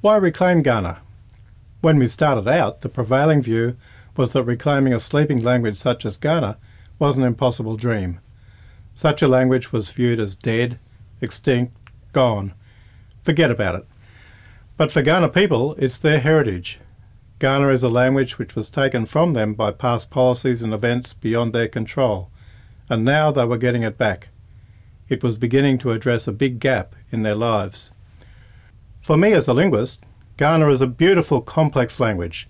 Why reclaim Kaurna? When we started out, the prevailing view was that reclaiming a sleeping language such as Kaurna was an impossible dream. Such a language was viewed as dead, extinct, gone. Forget about it. But for Kaurna people, it's their heritage. Kaurna is a language which was taken from them by past policies and events beyond their control, and now they were getting it back. It was beginning to address a big gap in their lives. For me as a linguist, Kaurna is a beautiful, complex language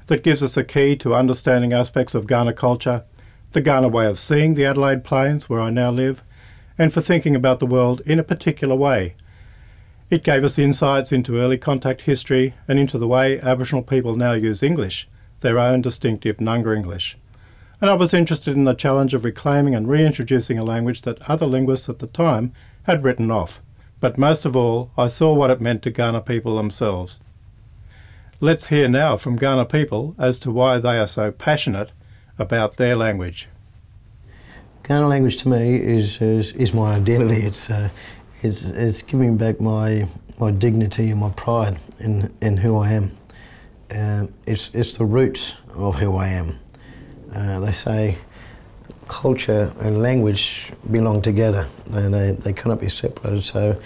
that gives us a key to understanding aspects of Kaurna culture, the Kaurna way of seeing the Adelaide Plains where I now live, and for thinking about the world in a particular way. It gave us insights into early contact history and into the way Aboriginal people now use English, their own distinctive Nunga English. And I was interested in the challenge of reclaiming and reintroducing a language that other linguists at the time had written off. But most of all, I saw what it meant to Kaurna people themselves. Let's hear now from Kaurna people as to why they are so passionate about their language. Kaurna language to me is my identity. It's giving back my dignity and my pride in who I am. It's the roots of who I am. They say culture and language belong together. They cannot be separated. So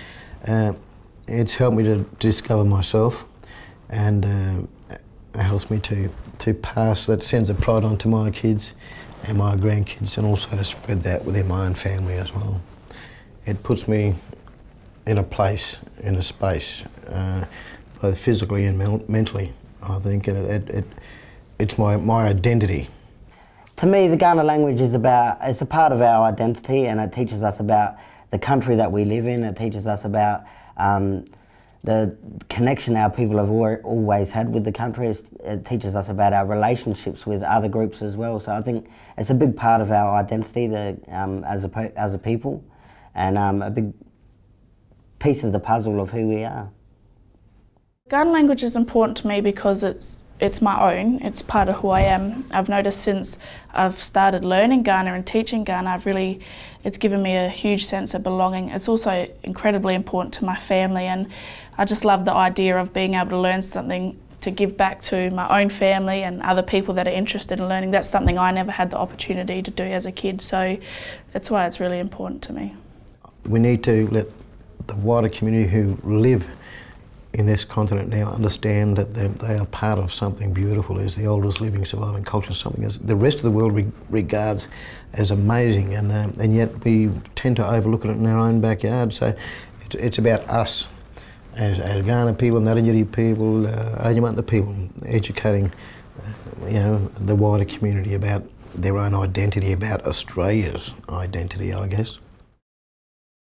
it's helped me to discover myself, and it helps me to pass that sense of pride on to my kids and my grandkids, and also to spread that within my own family as well. It puts me in a place, in a space, both physically and mentally, I think, and it's my identity. To me, the Kaurna language it's a part of our identity, and it teaches us about the country that we live in. It teaches us about the connection our people have always had with the country. It teaches us about our relationships with other groups as well. So I think it's a big part of our identity as a people, and a big piece of the puzzle of who we are. Kaurna language is important to me because it's my own, it's part of who I am. I've noticed since I've started learning Kaurna and teaching Kaurna, it's given me a huge sense of belonging. It's also incredibly important to my family, and I just love the idea of being able to learn something to give back to my own family and other people that are interested in learning. That's something I never had the opportunity to do as a kid, so that's why it's really important to me. We need to let the wider community who live in this continent now understand that they are part of something beautiful. It's the oldest living surviving culture, something as the rest of the world regards as amazing, and yet we tend to overlook it in our own backyard. So it's about us as Kaurna people, Endangered people, Adelaide people, educating the wider community about their own identity, about Australia's identity, I guess.